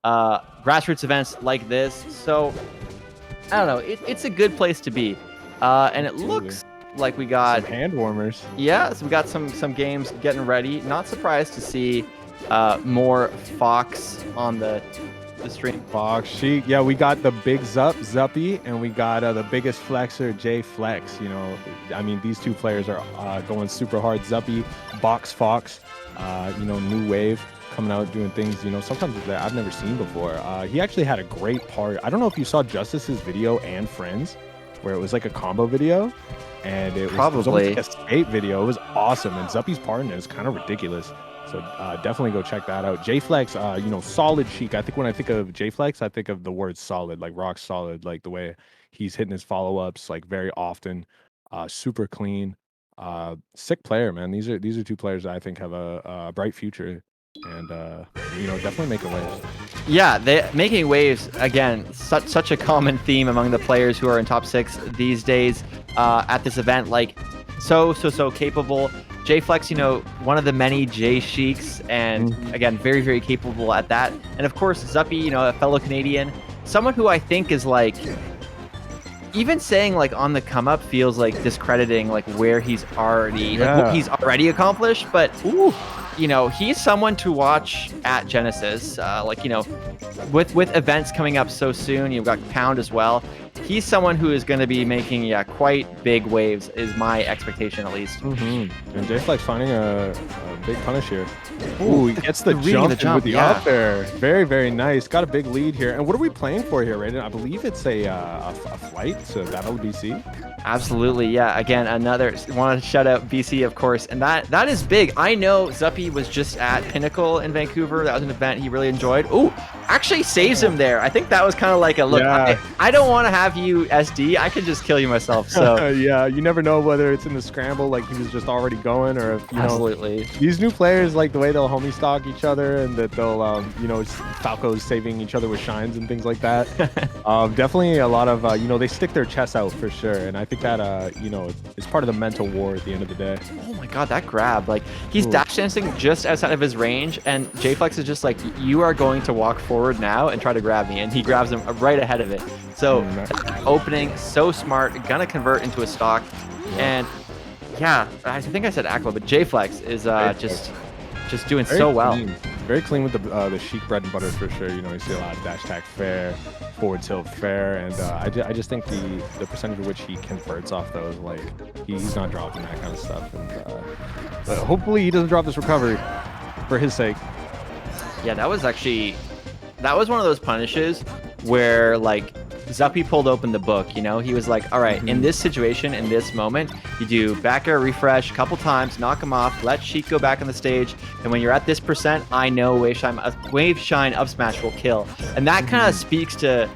grassroots events like this. So I don't know. It's a good place to be, and it Absolutely. looks like we Some got hand warmers. yeah, so we got some games getting ready. Not surprised to see more Fox on the stream. Fox, Sheik. Yeah, we got the big Zuppy, and we got the biggest flexer, Jflex. You know, I mean, these two players are going super hard. Zuppy, Box Fox, you know, new wave coming out doing things, you know, sometimes that I've never seen before. He actually had a great part. I don't know if you saw Justice's video and Friends, where it was like a combo video, and it was almost like a skate video. It was awesome, and Zuppy's part in it is kind of ridiculous. So definitely go check that out. Jflex, you know, solid Sheik. I think when I think of Jflex, I think of the word solid, like rock solid, like the way he's hitting his follow-ups like very often. Super clean. Sick player, man. These are two players that I think have a bright future, and you know, definitely making waves. Yeah, they making waves again. Such a common theme among the players who are in top 6 these days at this event. Like so capable. Jflex, you know, one of the many J Sheiks, and again, very, very capable at that. And of course, Zuppy, you know, a fellow Canadian, someone who I think is like, even saying like on the come up feels like discrediting like where he's already, like what he's already accomplished. But you know, he's someone to watch at Genesis. Like, you know, with events coming up so soon, you've got Pound as well. He's someone who is going to be making quite big waves, is my expectation at least. And Jflex finding a big punish here. Ooh, he gets the jump with the up there. Very, very nice. Got a big lead here. And what are we playing for here, Raiden? I believe it's a flight to Battle BC. Absolutely, yeah. Again, another want to shout out BC, of course, and that is big. I know Zuppy was just at Pinnacle in Vancouver. That was an event he really enjoyed. Ooh, actually saves him there. I think that was kind of like a look. I don't want to have you SD. I could just kill you myself. So yeah, you never know whether it's in the scramble, like he was just already going, or if you know, these new players like the way they'll homie stock each other, and that they'll you know, Falco's saving each other with shines and things like that. Definitely a lot of you know, they stick their chests out for sure, and I think that you know, it's part of the mental war at the end of the day. Oh my god, that grab, like he's dash dancing just outside of his range, and Jflex is just like, you are going to walk forward now and try to grab me, and he grabs him right ahead of it. So opening, so smart, gonna convert into a stock. And yeah, I think I said Aqua, but Jflex is just doing so well. Very clean with the Sheik bread and butter for sure. You know, you see a lot of dash attack fair, forward tilt fair, and I just think the percentage of which he converts off those, like he's not dropping that kind of stuff. And but hopefully he doesn't drop this recovery for his sake. Yeah, that was one of those punishes where like Zuppy pulled open the book, you know? He was like, all right, in this situation, in this moment, you do back air refresh a couple times, knock him off, let Sheik go back on the stage, and when you're at this percent, I know wave shine up smash will kill. And that kind of speaks to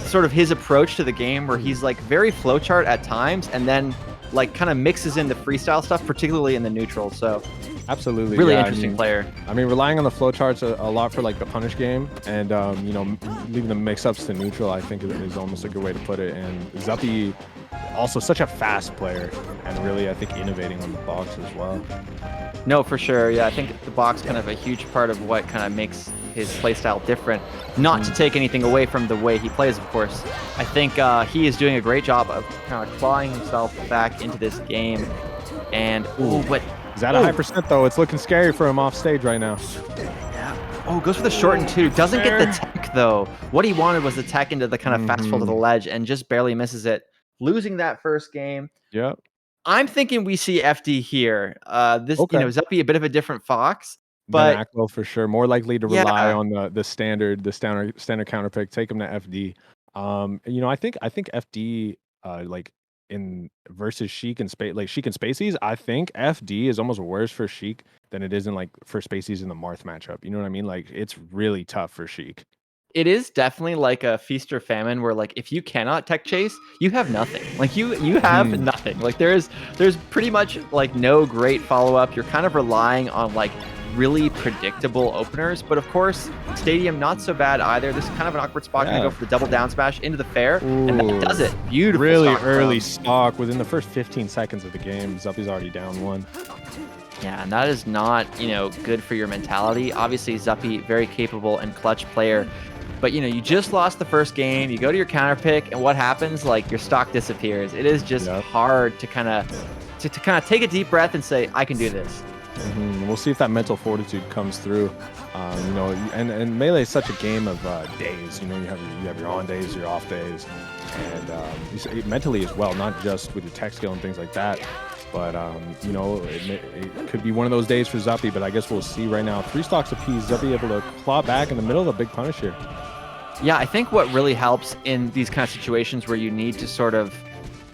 sort of his approach to the game, where he's like very flowchart at times, and then like kind of mixes in the freestyle stuff, particularly in the neutral. So absolutely, really interesting player. I mean, relying on the flowcharts a lot for like the punish game, and you know, leaving the mix-ups to neutral, I think is almost a good way to put it. And Zuppy, also such a fast player, and really, I think, innovating on the box as well. No, for sure. Yeah, I think the box kind of a huge part of what kind of makes his playstyle different. Not to take anything away from the way he plays, of course. I think he is doing a great job of kind of clawing himself back into this game. And but he's at a high percent though. It's looking scary for him off stage right now. Yeah. Oh, goes for the shorten too. Doesn't get the tech though. What he wanted was the tech into the kind of fast fall to the ledge, and just barely misses it, losing that first game. Yep. I'm thinking we see FD here. This, you know, Zuppy a bit of a different Fox, but Aqua for sure, more likely to rely on the standard counter pick. Take him to FD. You know, I think FD like in versus Sheik and Sheik and Spaceys, I think FD is almost worse for Sheik than it is in like for Spaceys in the Marth matchup. You know what I mean? Like it's really tough for Sheik. It is definitely like a feast or famine, where like if you cannot tech chase, you have nothing. Like you have nothing. Like there's pretty much like no great follow up. You're kind of relying on like really predictable openers, but of course Stadium not so bad either. This is kind of an awkward spot. Gonna go for the double down smash into the fair, and that does it. Beautiful. Really early stock within the first 15 seconds of the game. Zuppy's already down one. Yeah, and that is not, good for your mentality. Obviously, Zuppy, very capable and clutch player. But, you just lost the first game. You go to your counter pick, and what happens? Like, your stock disappears. It is just Yep. hard to kind of take a deep breath and say, I can do this. We'll see if that mental fortitude comes through. And Melee is such a game of days. You have your on days, your off days, and mentally as well, not just with your tech skill and things like that. But it could be one of those days for Zuppy. But I guess we'll see right now. 3 stocks apiece. Zuppy able to claw back in the middle of a big punish here. Yeah, I think what really helps in these kind of situations where you need to sort of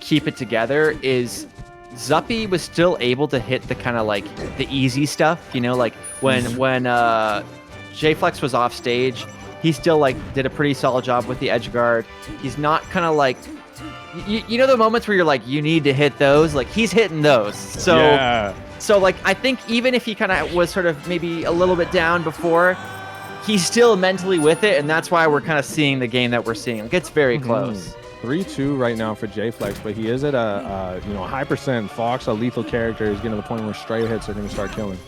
keep it together is Zuppy was still able to hit the kind of like the easy stuff, like when Jflex was off stage, he still like did a pretty solid job with the edge guard. He's not kind of like the moments where you're like you need to hit those, like he's hitting those. So Yeah. so like I think even if he kind of was sort of maybe a little bit down before, he's still mentally with it, and that's why we're kind of seeing the game that we're seeing. Like it's very close. 3-2 right now for Jflex, but he is at a high percent. Fox, a lethal character, is getting to the point where straight hits are going to start killing.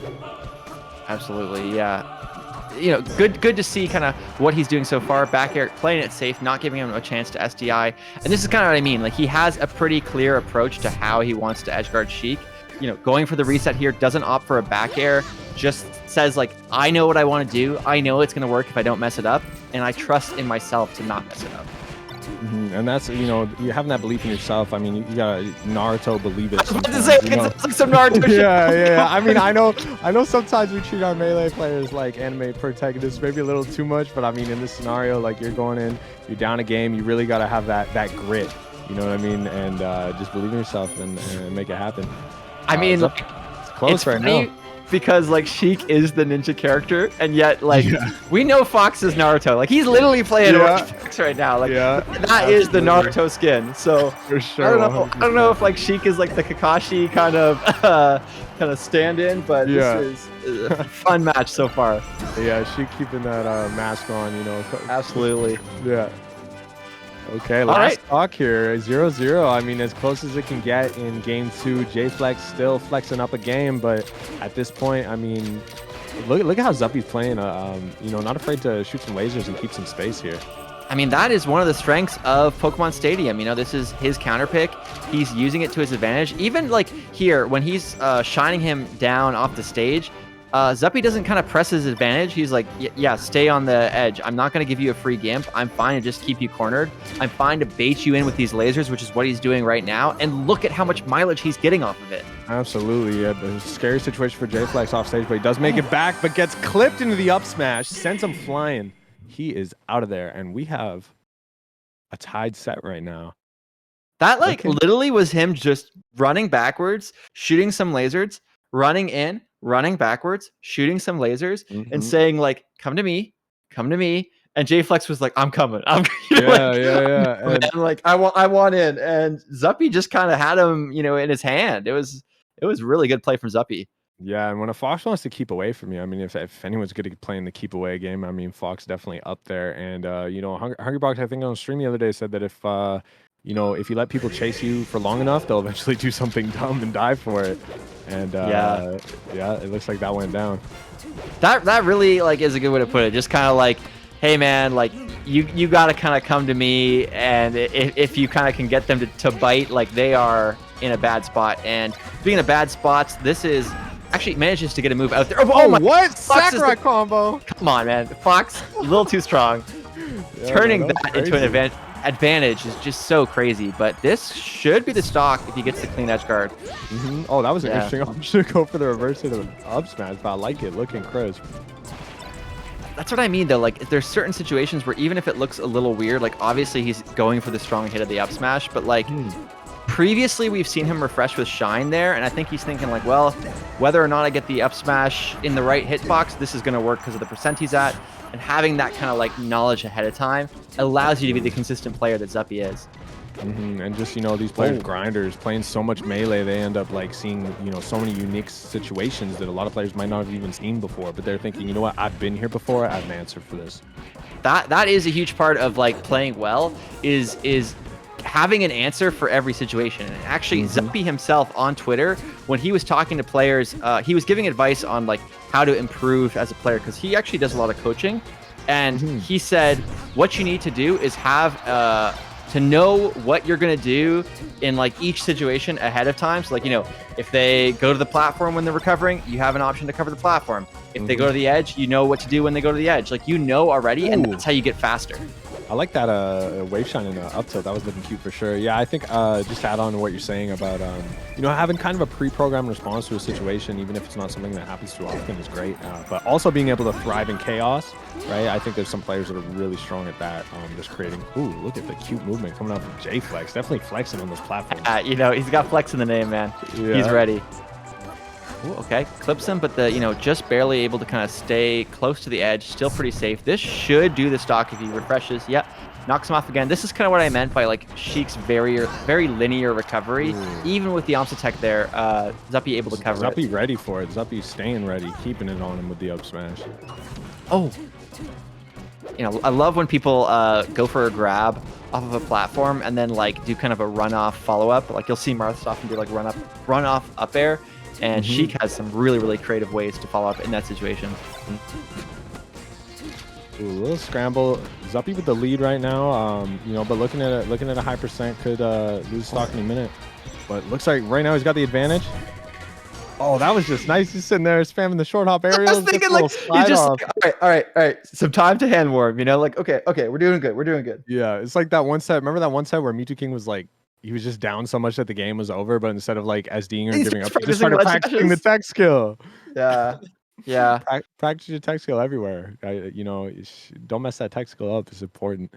Absolutely, yeah. Good to see kind of what he's doing so far. Back air, playing it safe, not giving him a chance to SDI. And this is kind of what I mean. Like he has a pretty clear approach to how he wants to edgeguard Sheik. Going for the reset here, doesn't opt for a back air, just says like, I know what I want to do. I know it's going to work if I don't mess it up. And I trust in myself to not mess it up. And that's, you having that belief in yourself. I mean, you got Naruto believe it. I was about to say, it's like some Naruto shit. Yeah. I mean, I know sometimes we treat our Melee players like anime protagonists, maybe a little too much, but I mean, in this scenario, like you're going in, you're down a game, you really got to have that grit, you know what I mean? And just believe in yourself and make it happen. I mean, it's close right now. Because like Sheik is the ninja character, and yet like we know Fox is Naruto. Like he's literally playing Fox right now. Like that is the Naruto skin. So for sure. I don't know if like Sheik is like the Kakashi kind of stand-in, but this is a fun match so far. Yeah, Sheik keeping that mask on. Absolutely. Yeah. Okay, last talk here, 0-0. I mean, as close as it can get in game 2. Jflex still flexing up a game, but at this point, I mean, look at how Zuppy's playing. Not afraid to shoot some lasers and keep some space here. I mean, that is one of the strengths of Pokemon Stadium. This is his counter pick. He's using it to his advantage. Even like here, when he's shining him down off the stage, Zuppy doesn't kind of press his advantage. He's like, yeah, stay on the edge. I'm not going to give you a free gimp. I'm fine to just keep you cornered. I'm fine to bait you in with these lasers, which is what he's doing right now. And look at how much mileage he's getting off of it. Absolutely. Yeah, the scary situation for Jflex off stage, but he does make it back, but gets clipped into the up smash, sends him flying. He is out of there, and we have a tied set right now. That literally was him just running backwards, shooting some lasers, running in, running backwards, shooting some lasers, and saying like, come to me. And Jflex was like, I'm coming. And like, I want in. And Zuppy just kind of had him, in his hand. It was really good play from Zuppy. Yeah, and when a Fox wants to keep away from you, I mean, if anyone's good at playing the keep away game, I mean, Fox definitely up there. And Hungrybox, I think on stream the other day said that if you let people chase you for long enough, they'll eventually do something dumb and die for it. And it looks like that went down. That really like is a good way to put it. Just kind of like, hey man, like you got to kind of come to me, and if you kind of can get them to bite, like they are in a bad spot. And being in a bad spots, this is actually manages to get a move out there. Oh my! What Sakurai combo? Come on, man. Fox a little too strong. Turning that into an advantage is just so crazy, but this should be the stock if he gets the clean edge guard. Oh, that was an interesting option to go for the reverse hit of up smash, but I like it. Looking crisp. That's what I mean, though. Like, there's certain situations where even if it looks a little weird, like obviously he's going for the strong hit of the up smash, but like previously we've seen him refresh with Shine there, and I think he's thinking like, well, whether or not I get the up smash in the right hitbox, this is going to work because of the percent he's at. And having that kind of like knowledge ahead of time allows you to be the consistent player that Zuppy is. And just, these players, grinders, playing so much Melee, they end up like seeing, so many unique situations that a lot of players might not have even seen before, but they're thinking, you know what, I've been here before, I have an answer for this. That is a huge part of like playing well is having an answer for every situation. And actually, Zuppy himself on Twitter, when he was talking to players, he was giving advice on like how to improve as a player, because he actually does a lot of coaching. And he said, what you need to do is have to know what you're going to do in like each situation ahead of time. So like, you know, if they go to the platform when they're recovering, you have an option to cover the platform. If they go to the edge, you know what to do when they go to the edge. Like, you know already, and that's how you get faster. I like that wave shine and up tilt. That was looking cute for sure. Yeah, I think just to add on to what you're saying about you know, having kind of a pre-programmed response to a situation, even if it's not something that happens too often, is great. But also being able to thrive in chaos, right? I think there's some players that are really strong at that. Just creating. Ooh, look at the cute movement coming out from Jflex. Definitely flexing on those platforms. You know, he's got flex in the name, man. Yeah. He's ready. Ooh, okay, clips him, but the, you know, just barely able to kind of stay close to the edge. Still pretty safe. This should do the stock if he refreshes. Yep, knocks him off again. This is kind of what I meant by like Sheik's very linear recovery. Even with the Omsa tech there, Zuppy able to cover Zuppy it. ready for it. Zuppy staying ready, keeping it on him with the up smash. Oh, you know, I love when people go for a grab off of a platform and then like do kind of a run off follow up. Like you'll see Marthas often do like run off up air. And Sheik has some really creative ways to follow up in that situation. Ooh, a little scramble. Zuppy with the lead right now. You know, but looking at a high percent could lose stock in a minute. But looks like right now he's got the advantage. Oh, that was just nice. He's sitting there spamming the short hop aerial. I was thinking like he's just like, all right. Some time to hand warm. You know, like okay, we're doing good. Yeah, it's like that one set. Remember that one set where Mewtwo King was like, he was just down so much that the game was over, but instead of like SDing or giving up, he just started practicing the tech skill. Yeah. Practice your tech skill everywhere. You know, don't mess that tech skill up. It's important.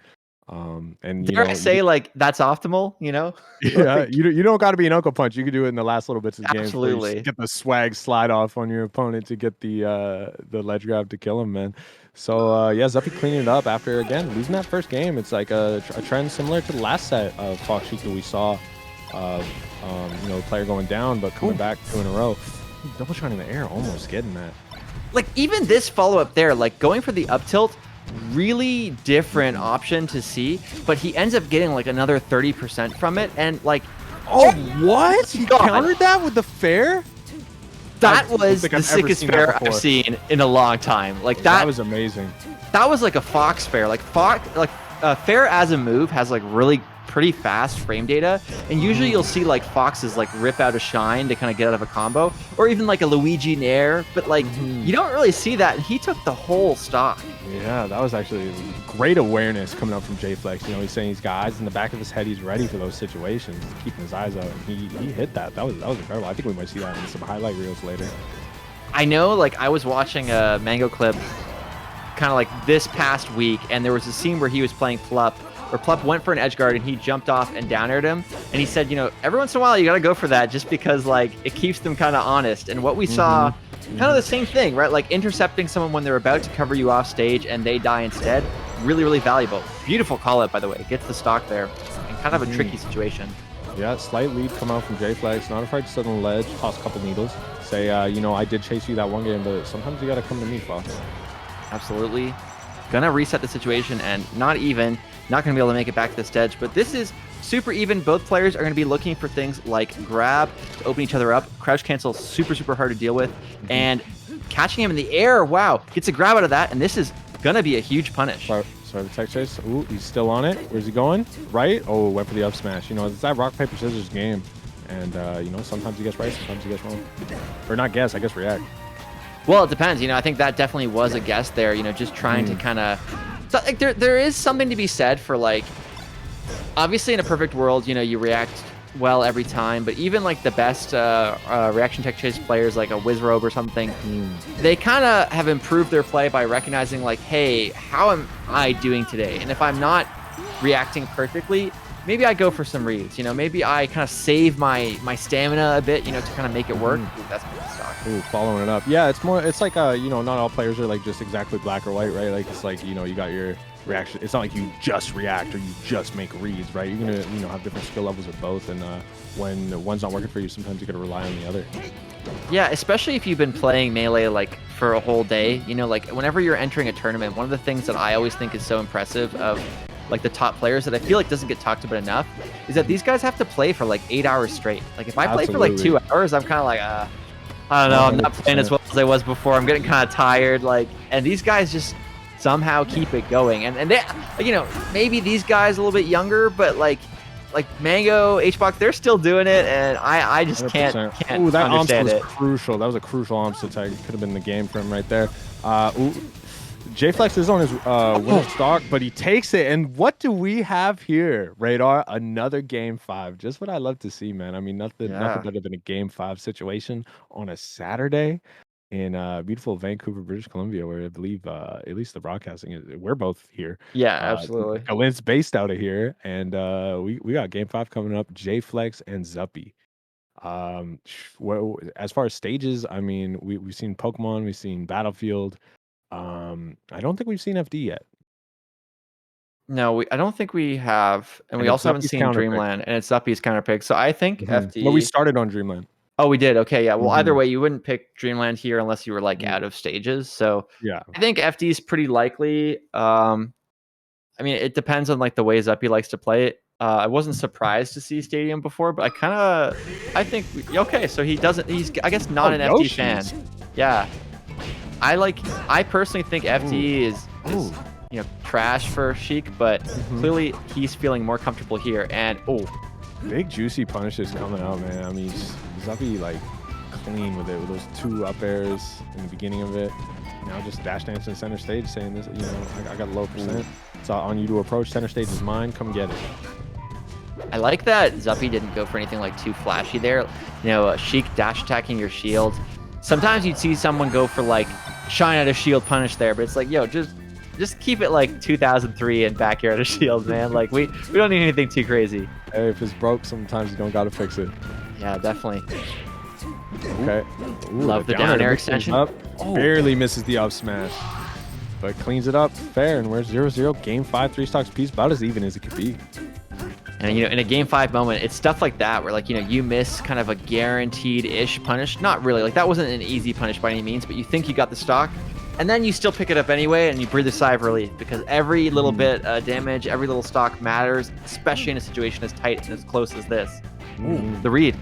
And you Dare know, I say like that's optimal, you know? Yeah, Like, you don't got to be an Uncle Punch. You can do it in the last little bits of the game. Absolutely. Get the swag slide off on your opponent to get the ledge grab to kill him, man. So yeah, Zuppy cleaning it up after again losing that first game. It's like a trend similar to the last set of Fox Sheik that we saw. You know, the player going down but coming back 2 in a row. Double shot in the air, almost getting that. Like even this follow up there, like going for the up tilt, really different option to see, but he ends up getting like another 30% from it, and like, oh what? He countered that with the fair? That was the sickest fair I've seen in a long time. Like that was amazing. That was like a Fox fair. Like fair as a move has like really pretty fast frame data, and usually you'll see like Foxes like rip out a shine to kind of get out of a combo, or even like a Luigi Nair, but like you don't really see that, and he took the whole stock. Yeah, that was actually great awareness coming up from Jflex. You know, he's saying he's got eyes in the back of his head, he's ready for those situations, keeping his eyes out, and he hit that. That was incredible. I think we might see that in some highlight reels later. I know, like I was watching a Mango clip kind of like this past week, and there was a scene where he was playing Plup, where Plup went for an edge guard and he jumped off and down aired him, and he said, you know, every once in a while you got to go for that just because like it keeps them kind of honest. And what we saw, kind of the same thing, right? Like intercepting someone when they're about to cover you off stage and they die instead, really valuable. Beautiful call out, by the way. Gets the stock there in kind of a tricky situation. Yeah, slight lead come out from Jflex. Not afraid to sit on the ledge, toss a couple needles, say, you know, I did chase you that one game, but sometimes you got to come to me, Fox. Absolutely. Gonna reset the situation, and not gonna be able to make it back to the stage, but this is super even. Both players are gonna be looking for things like grab to open each other up, crouch cancel, super hard to deal with, and catching him in the air, wow, gets a grab out of that, and this is gonna be a huge punish. Sorry, the tech chase. Ooh, he's still on it. Where's he going? Right? Oh, went for the up smash. You know, it's that rock, paper, scissors game, and you know, sometimes he gets right, sometimes he gets wrong. Or not guess, I guess react. Well, it depends. You know, I think that definitely was a guess there, you know, just trying to kind of... So, like, there is something to be said for, like... Obviously, in a perfect world, you know, you react well every time, but even, like, the best reaction tech chase players, like a Wizrobe or something, they kind of have improved their play by recognizing, like, hey, how am I doing today? And if I'm not reacting perfectly, maybe I go for some reads, you know, maybe I kind of save my stamina a bit, you know, to kind of make it work. Ooh, that's good stock. Ooh, following it up. Yeah, it's like, you know, not all players are like just exactly black or white, right? Like, it's like, you know, you got your reaction. It's not like you just react or you just make reads, right? You're going to, you know, have different skill levels of both. And when one's not working for you, sometimes you got to rely on the other. Yeah, especially if you've been playing Melee like for a whole day, you know, like whenever you're entering a tournament, one of the things that I always think is so impressive of like the top players that I feel like doesn't get talked about enough is that these guys have to play for like 8 hours straight. Like if I play for like 2 hours, I'm kind of like, I don't know, I'm not playing as well as I was before. I'm getting kind of tired. Like, and these guys just somehow keep it going. And they, you know, maybe these guys a little bit younger, but like Mango, H-Box, they're still doing it, and I just can't Ooh, that understand was it. crucial. That was a crucial Omps attack. It could have been the game for him right there. Jflex is on his winning stock, but he takes it. And what do we have here, Radar? Another game 5. Just what I love to see, man. I mean, nothing better than a game 5 situation on a Saturday in beautiful Vancouver, British Columbia, where I believe at least the broadcasting is. We're both here. Yeah, absolutely. Galen's based out of here, and we got game 5 coming up. Jflex and Zuppy. Well, as far as stages, I mean, we've seen Pokemon, we've seen Battlefield. I don't think we've seen FD yet. No, I don't think we have, and we it's also haven't Zuppy's seen counterpick. Dreamland, and it's Zuppy's counterpick. So I think FD. No, we started on Dreamland. Oh, we did. Okay, yeah. Well, either way, you wouldn't pick Dreamland here unless you were like out of stages. So Yeah. I think FD is pretty likely. I mean, it depends on like the way Zuppy likes to play it. I wasn't surprised to see Stadium before, but I think okay. So he doesn't. He's I guess not an FD fan. Yeah. I personally think FD is you know, trash for Sheik, but clearly he's feeling more comfortable here. And big juicy punishes coming out, man. I mean, Zuppy like clean with it with those 2 up airs in the beginning of it. Now just dash dancing center stage, saying this, you know, I got a low percent. It's on you to approach. Center stage is mine. Come get it. I like that Zuppy didn't go for anything like too flashy there. You know, Sheik dash attacking your shield. Sometimes you'd see someone go for like shine out a shield punish there, but it's like, yo, just keep it like 2003 and back here at a shield, man. Like we don't need anything too crazy. Hey, if it's broke, sometimes you don't gotta fix it. Yeah, definitely. Okay. Ooh, love the down air extension. Barely misses the up smash, but cleans it up fair. And we're 0-0. Game 5, 3 stocks piece, about as even as it could be. And you know, in a game 5 moment, it's stuff like that where like, you know, you miss kind of a guaranteed-ish punish. Not really, like that wasn't an easy punish by any means, but you think you got the stock, and then you still pick it up anyway, and you breathe a sigh of relief because every little bit damage, every little stock matters, especially in a situation as tight and as close as this. The read.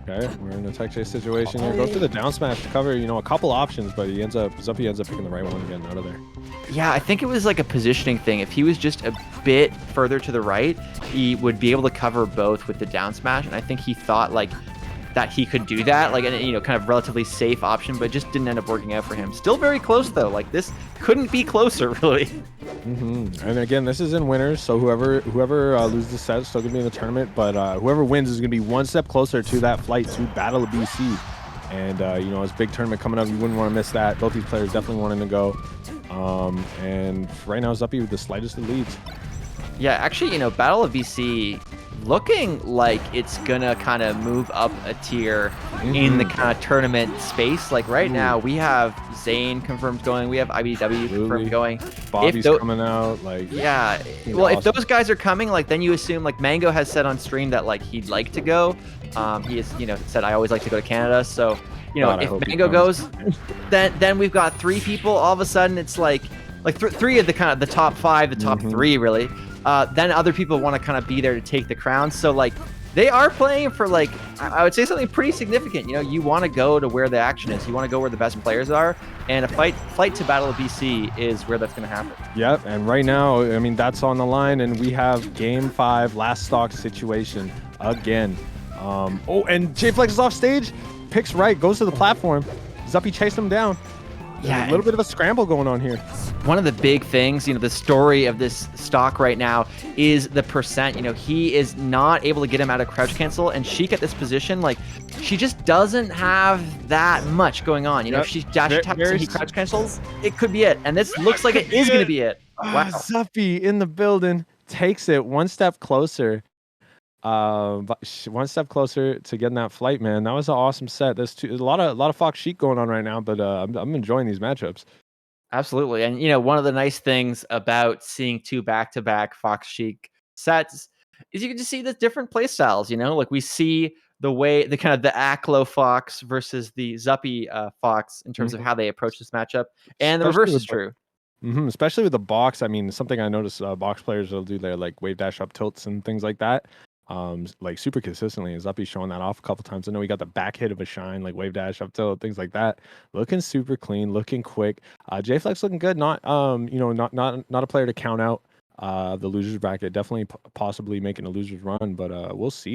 Okay, we're in a tech chase situation here. Goes for the down smash to cover, you know, a couple options, but Zuppy ends up picking the right one and getting out of there. Yeah, I think it was like a positioning thing. If he was just a bit further to the right, he would be able to cover both with the down smash, and I think he thought like that he could do that, like, you know, kind of relatively safe option, but just didn't end up working out for him. Still very close though. Like this couldn't be closer, really. And again, this is in winners, so whoever loses the set is still gonna be in the tournament, but whoever wins is gonna be one step closer to that flight to Battle of BC. And you know, it's a big tournament coming up. You wouldn't want to miss that. Both these players definitely wanting to go. And right now, Zuppy with the slightest of leads. Yeah, actually, you know, Battle of BC looking like it's gonna kind of move up a tier in the kind of tournament space. Like right now, we have Zane confirmed going, we have IBW confirmed going. Bobby's coming out, like yeah. Well, awesome. If those guys are coming, like then you assume like Mango has said on stream that like he'd like to go. He has, you know, said I always like to go to Canada, so you know, if Mango goes, then we've got 3 people. All of a sudden, it's like 3 of the kind of the top 5, the top 3 really. Then other people want to kind of be there to take the crown. So like they are playing for like, I would say something pretty significant. You know, you want to go to where the action is. You want to go where the best players are. And a flight to Battle of BC is where that's going to happen. Yep. And right now, I mean, that's on the line. And we have game 5 last stock situation again. Oh, and Jflex is off stage. Picks right, goes to the platform. Zuppy chased him down. Yeah, a little bit of a scramble going on here. One of the big things, you know, the story of this stock right now is the percent. You know, he is not able to get him out of crouch cancel, and Sheik at this position, like, she just doesn't have that much going on. You know, if she dash attacks and he crouch cancels, it could be it. And this looks like it is going to be it. Wow. Zuppy in the building takes it one step closer. One step closer to getting that flight, man. That was an awesome set. There's a lot of Fox Sheik going on right now, but I'm enjoying these matchups. Absolutely. And you know, one of the nice things about seeing 2 back-to-back Fox Sheik sets is you can just see the different play styles. You know, like we see the way the kind of the Aklo Fox versus the Zuppy Fox in terms of how they approach this matchup, and the reverse is true. Especially with the box. I mean, something I noticed box players will do their like wave dash up tilts and things like that. Like super consistently. And Zuppy's showing that off a couple times. I know he got the back hit of a shine, like wave dash up tilt, things like that. Looking super clean, looking quick. Jflex looking good. Not not a player to count out. The losers bracket, definitely possibly making a losers run, but we'll see.